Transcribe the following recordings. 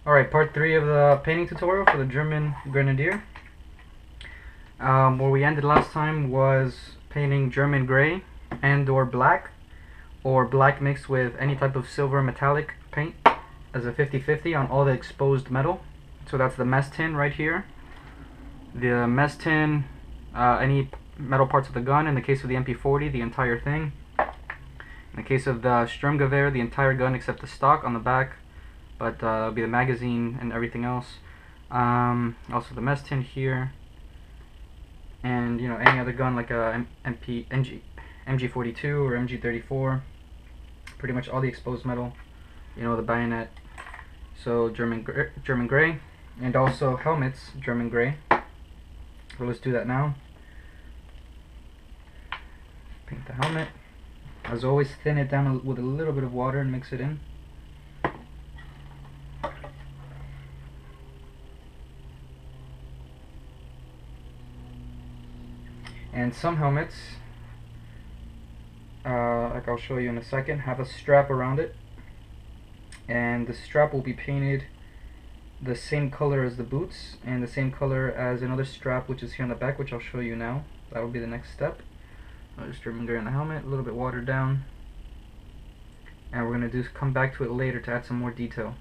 Alright, part 3 of the painting tutorial for the German Grenadier. Where we ended last time was painting German gray and or black mixed with any type of silver metallic paint as a 50-50 on all the exposed metal. So that's the mess tin right here. The mess tin, any metal parts of the gun. In the case of the MP40, the entire thing. In the case of the Sturmgewehr, the entire gun except the stock on the back. But that'll be the magazine and everything else. Also the mess tin here, and you know, any other gun like a MG42 or MG34. Pretty much all the exposed metal. You know, the bayonet. So German gray, and also helmets German gray. So let's do that now. Paint the helmet. As always, thin it down with a little bit of water and mix it in. And some helmets, like I'll show you in a second, have a strap around it, and the strap will be painted the same color as the boots and the same color as another strap which is here on the back, which I'll show you now. That will be the next step. I'll just German gray on the helmet, a little bit watered down, and we're going to come back to it later to add some more detail,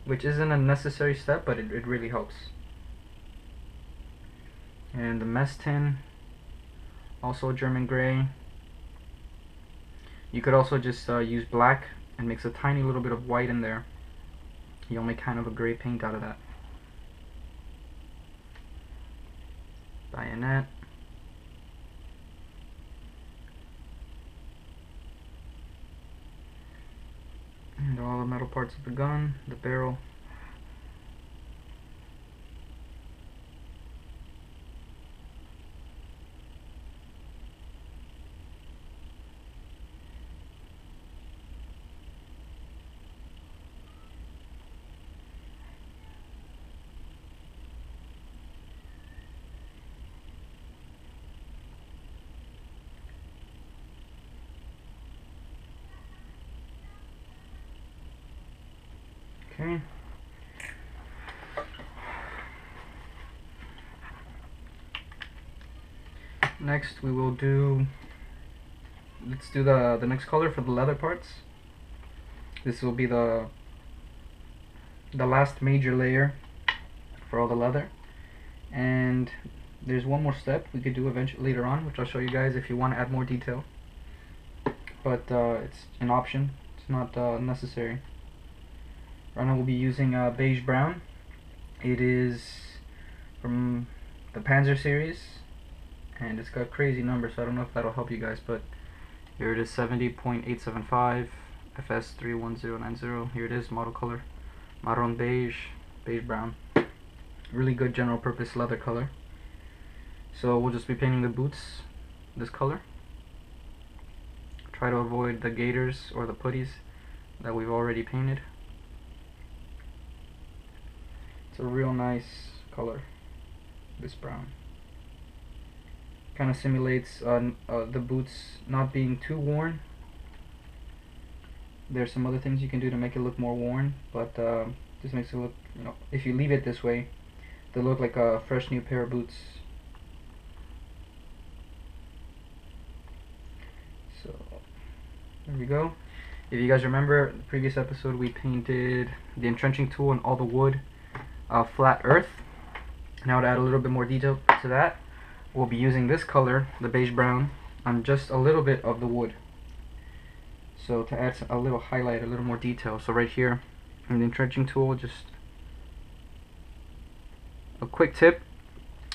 which isn't a necessary step, but it really helps. And the mess tin, also German gray. You could also just use black and mix a tiny little bit of white in there. You'll make kind of a gray paint out of that. Bayonet. And all the metal parts of the gun, the barrel. Okay. Next we will do, let's do the next color for the leather parts. This will be the last major layer for all the leather. And there's one more step we could do eventually later on, which I'll show you guys if you want to add more detail. But it's an option, it's not necessary. Right now we'll be using beige brown. It is from the Panzer series, and it's got crazy numbers, so I don't know if that'll help you guys, but here it is, 70.875 FS31090. Here it is, model color, marron beige, beige brown. Really good general purpose leather color. So we'll just be painting the boots this color. Try to avoid the gaiters or the putties that we've already painted. It's a real nice color, this brown. Kind of simulates the boots not being too worn. There's some other things you can do to make it look more worn, but this makes it look, you know, if you leave it this way, they look like a fresh new pair of boots. So there we go. If you guys remember the previous episode, we painted the entrenching tool and all the wood flat earth. Now to add a little bit more detail to that, we'll be using this color, the beige brown, on just a little bit of the wood. So to add a little highlight, a little more detail. So right here in the entrenching tool, just a quick tip: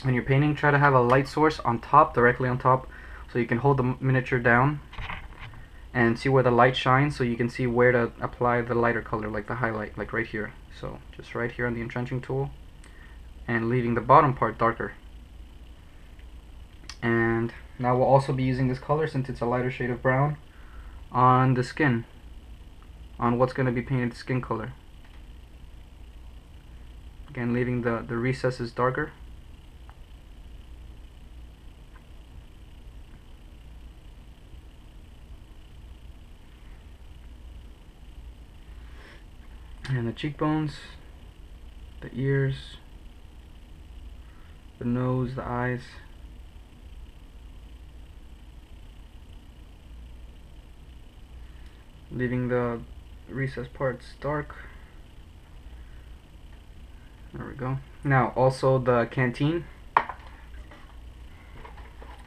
when you're painting, try to have a light source on top, directly on top, so you can hold the miniature down and see where the light shines, so you can see where to apply the lighter color, like the highlight, like right here. So just right here on the entrenching tool, and leaving the bottom part darker. And now we'll also be using this color, since it's a lighter shade of brown, on the skin, on what's going to be painted skin color. Again, leaving the recesses darker. And the cheekbones, the ears, the nose, the eyes. Leaving the recessed parts dark. There we go. Now also the canteen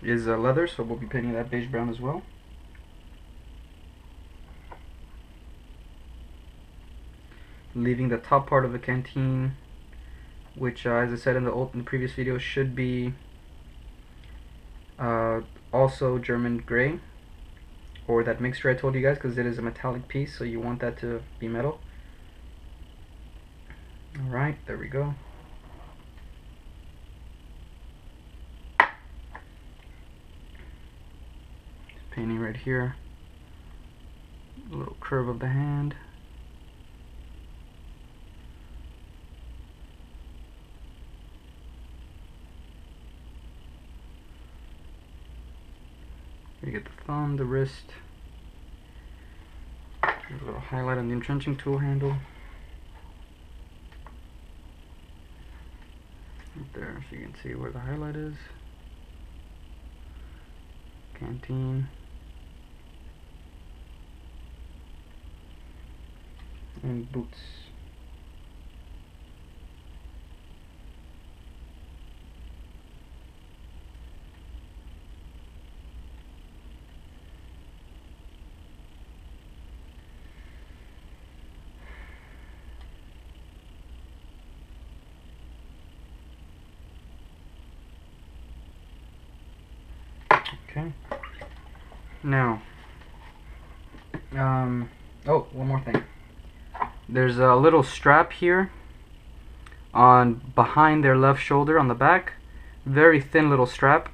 is leather, so we'll be painting that beige brown as well. Leaving the top part of the canteen, which as I said in the previous video, should be also German gray, or that mixture I told you guys, because it is a metallic piece, so you want that to be metal. Alright, there we go. Just painting right here, a little curve of the hand. You get the thumb, the wrist. There's a little highlight on the entrenching tool handle. Right there, so you can see where the highlight is. Canteen. And boots. Okay. Now, oh, one more thing. There's a little strap here on behind their left shoulder on the back. Very thin little strap,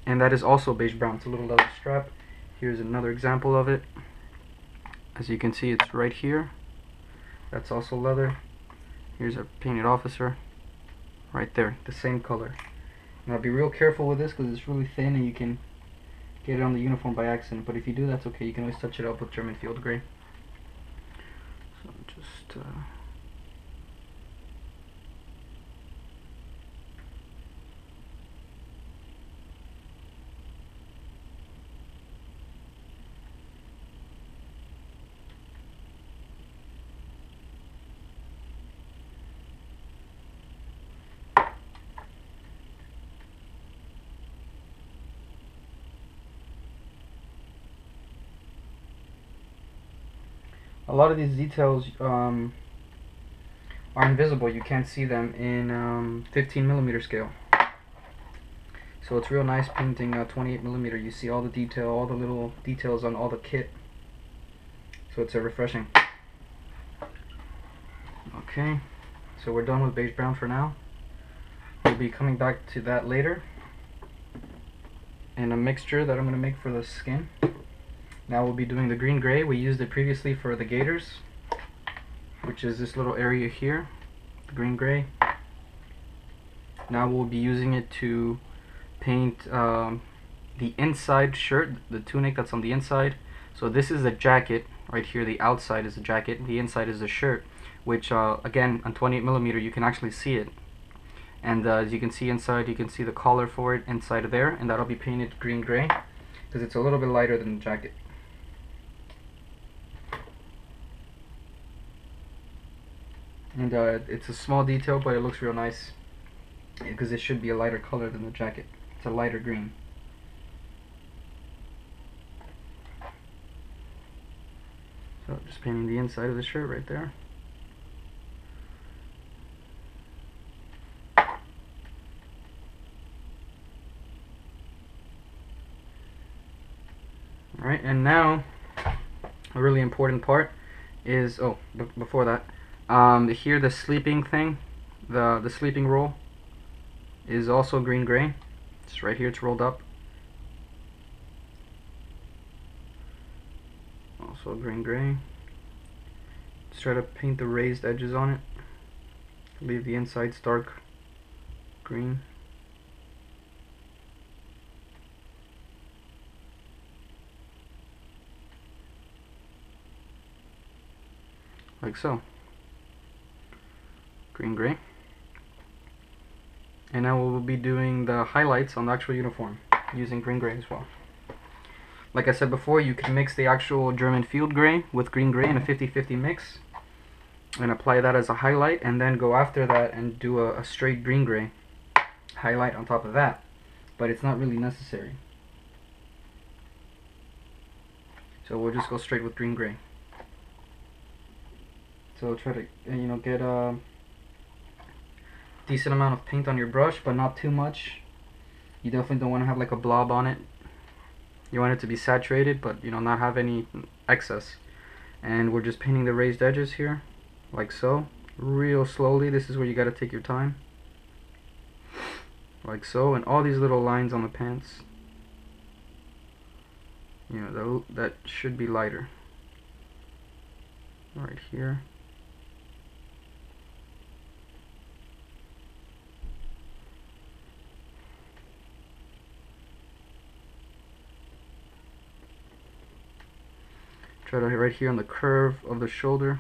and that is also beige brown. It's a little leather strap. Here's another example of it. As you can see, it's right here. That's also leather. Here's a painted officer. Right there, the same color. Now be real careful with this because it's really thin and you can get it on the uniform by accident, but if you do, that's okay. You can always touch it up with German field gray. So just a lot of these details are invisible. You can't see them in 15mm scale. So it's real nice painting 28mm. You see all the detail, all the little details on all the kit. So it's refreshing. Okay, so we're done with beige brown for now. We'll be coming back to that later in a mixture that I'm going to make for the skin. Now we'll be doing the green gray. We used it previously for the gaiters, which is this little area here, the green gray. Now we'll be using it to paint the inside shirt, the tunic that's on the inside. So this is the jacket right here. The outside is the jacket, the inside is the shirt, which again on 28mm you can actually see it. And as you can see inside, you can see the collar for it inside of there, and that'll be painted green gray because it's a little bit lighter than the jacket. And it's a small detail, but it looks real nice because it should be a lighter color than the jacket. It's a lighter green. So just painting the inside of the shirt right there. Alright, and now a really important part is, before that, here the sleeping thing, the sleeping roll is also green gray. It's right here, it's rolled up. Also green gray. Just try to paint the raised edges on it. Leave the insides dark green. Like so. green gray. And now we'll be doing the highlights on the actual uniform using green gray as well. Like I said before, you can mix the actual German field gray with green gray in a 50-50 mix and apply that as a highlight, and then go after that and do a straight green gray highlight on top of that. But it's not really necessary. So we'll just go straight with green gray. So try to get a decent amount of paint on your brush, but not too much. You definitely don't want to have like a blob on it. You want it to be saturated, but not have any excess. And we're just painting the raised edges here, like so, real slowly. This is where you got to take your time, like so. And all these little lines on the pants, that should be lighter right here. Try to hit right here on the curve of the shoulder.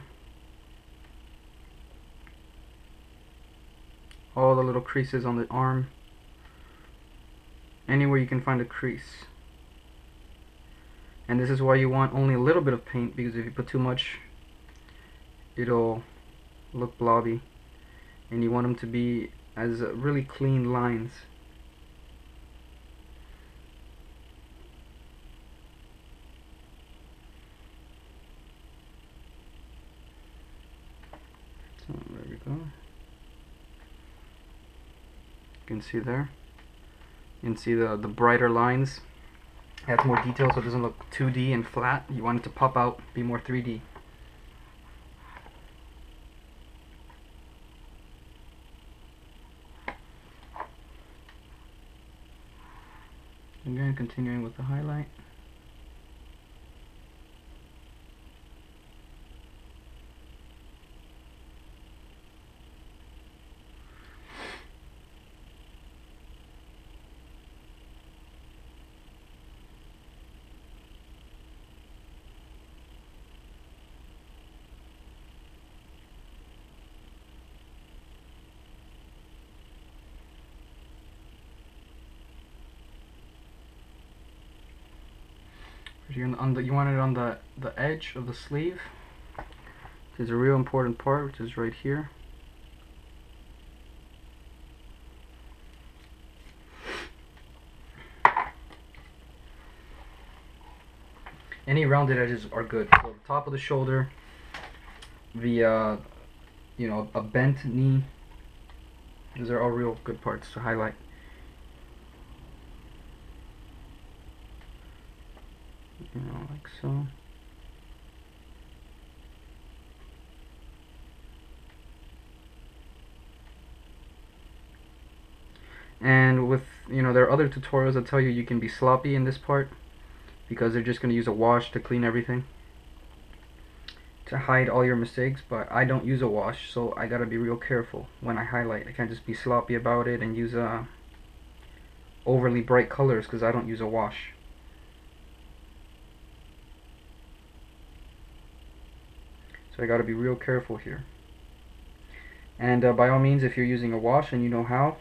All the little creases on the arm. Anywhere you can find a crease. And this is why you want only a little bit of paint, because if you put too much, it'll look blobby. And you want them to be as really clean lines. So there we go. You can see there. You can see the brighter lines. Adds more detail so it doesn't look 2D and flat. You want it to pop out, be more 3D. Again, continuing with the highlight. You want it on the edge of the sleeve. There's a real important part, which is right here. Any rounded edges are good. So the top of the shoulder, the a bent knee. These are all real good parts to highlight. Like so. And with, there are other tutorials that tell you can be sloppy in this part, because they're just going to use a wash to clean everything, to hide all your mistakes. But I don't use a wash, so I gotta be real careful when I highlight. I can't just be sloppy about it and use overly bright colors, because I don't use a wash. So I got to be real careful here. And by all means, if you're using a wash and you know how,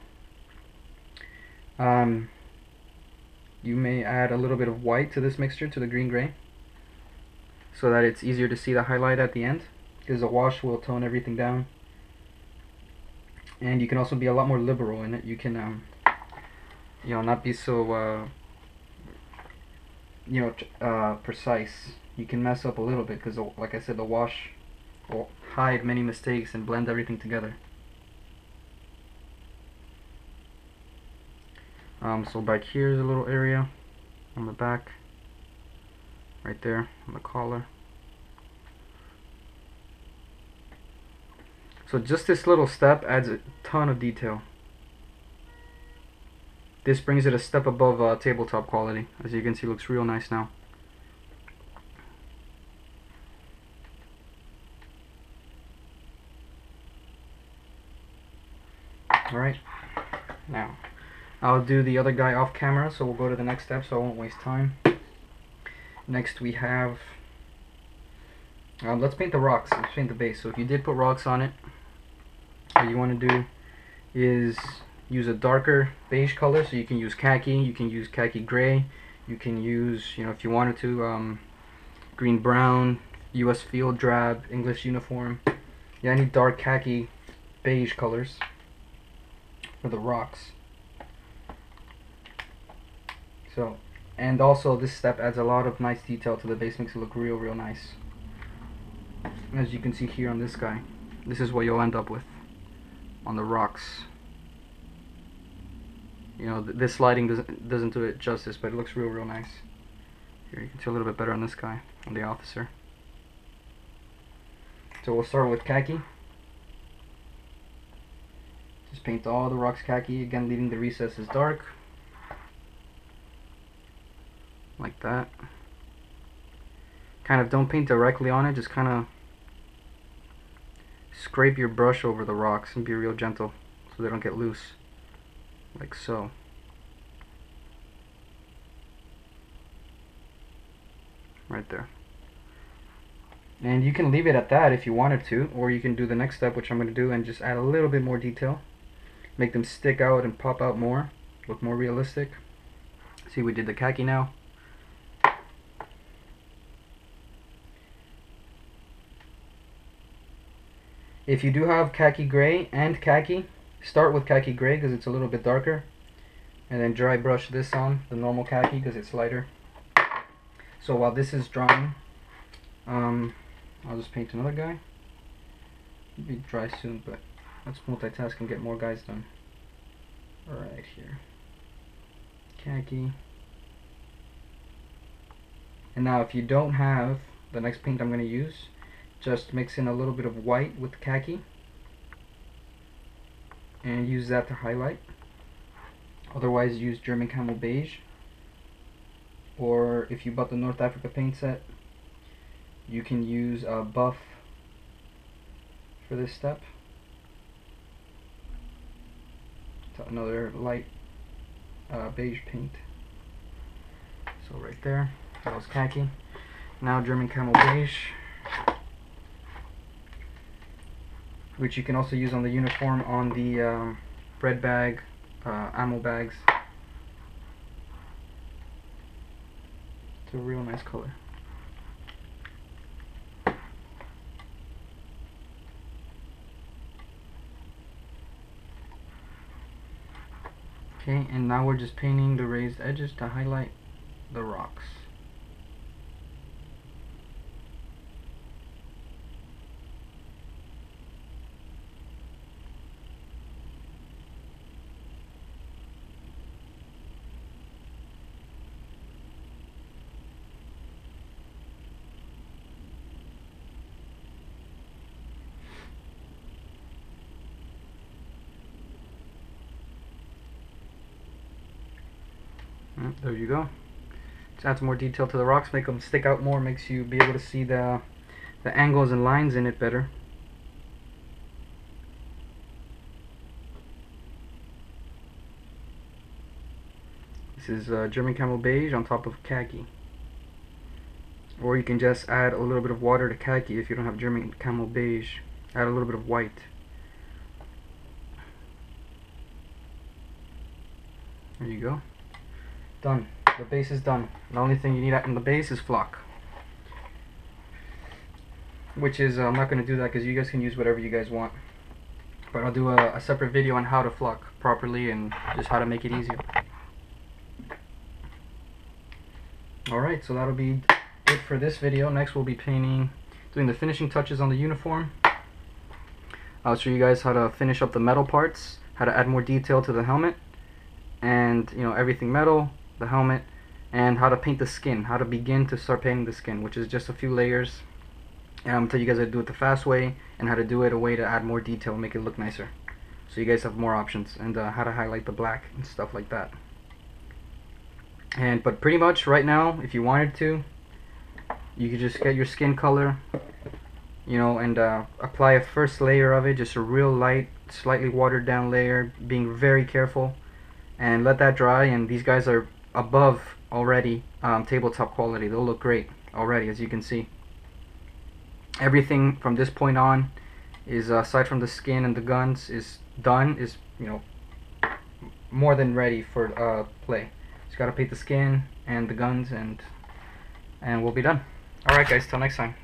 you may add a little bit of white to this mixture, to the green gray, so that it's easier to see the highlight at the end, because a wash will tone everything down. And you can also be a lot more liberal in it. You can not be so precise. You can mess up a little bit, because like I said, the wash will hide many mistakes and blend everything together. So back here is a little area on the back, right there on the collar. So just this little step adds a ton of detail. This brings it a step above tabletop quality. As you can see, looks real nice now. Alright, now I'll do the other guy off camera, so we'll go to the next step so I won't waste time. Next we have, let's paint the rocks. Let's paint the base. So if you did put rocks on it, what you want to do is use a darker beige color. So you can use khaki, you can use khaki gray, you can use, if you wanted to, green brown, US field drab, English uniform. Yeah, any dark khaki beige colors for the rocks. So, and also this step adds a lot of nice detail to the base, makes it look real nice. As you can see here on this guy, this is what you'll end up with on the rocks. This lighting doesn't do it justice, but it looks real nice. Here you can see a little bit better on this guy, on the officer. So we'll start with khaki. Just paint all the rocks khaki, again leaving the recesses dark. Like that. Kind of don't paint directly on it, just kind of scrape your brush over the rocks and be real gentle so they don't get loose. Like so. Right there. And you can leave it at that if you wanted to, or you can do the next step, which I'm going to do, and just add a little bit more detail. Make them stick out and pop out more, look more realistic. See, we did the khaki now. If you do have khaki gray and khaki, start with khaki gray because it's a little bit darker, and then dry brush this on the normal khaki because it's lighter. So while this is drying, I'll just paint another guy. It'll be dry soon, but let's multitask and get more guys done. Right here, khaki. And now if you don't have the next paint I'm going to use, just mix in a little bit of white with khaki and use that to highlight. Otherwise use German Camel Beige, or if you bought the North Africa paint set, you can use a buff for this step. Another light beige paint. So right there, that was khaki. Now German Camel Beige, which you can also use on the uniform, on the bread bag, ammo bags. It's a real nice color. Okay, and now we're just painting the raised edges to highlight the rocks. There you go. Just add some more detail to the rocks, make them stick out more, makes you be able to see the angles and lines in it better. This is German Camel Beige on top of khaki. Or you can just add a little bit of water to khaki if you don't have German Camel Beige. Add a little bit of white. There you go. Done. The base is done. The only thing you need in the base is flock. Which is, I'm not going to do that because you guys can use whatever you guys want. But I'll do a separate video on how to flock properly and just how to make it easier. Alright, so that'll be it for this video. Next we'll be doing the finishing touches on the uniform. I'll show you guys how to finish up the metal parts, how to add more detail to the helmet, and everything metal, the helmet, and how to paint the skin, how to begin to start painting the skin, which is just a few layers. And I'm going to tell you guys how to do it the fast way and how to do it a way to add more detail and make it look nicer. So you guys have more options, and how to highlight the black and stuff like that. But pretty much right now, if you wanted to, you could just get your skin color, and apply a first layer of it, just a real light, slightly watered down layer, being very careful, and let that dry. And these guys are above already tabletop quality. They'll look great already, as you can see. Everything from this point on is aside from the skin and the guns is done, is, you know, more than ready for play. Just gotta paint the skin and the guns, and we'll be done. Alright guys, till next time.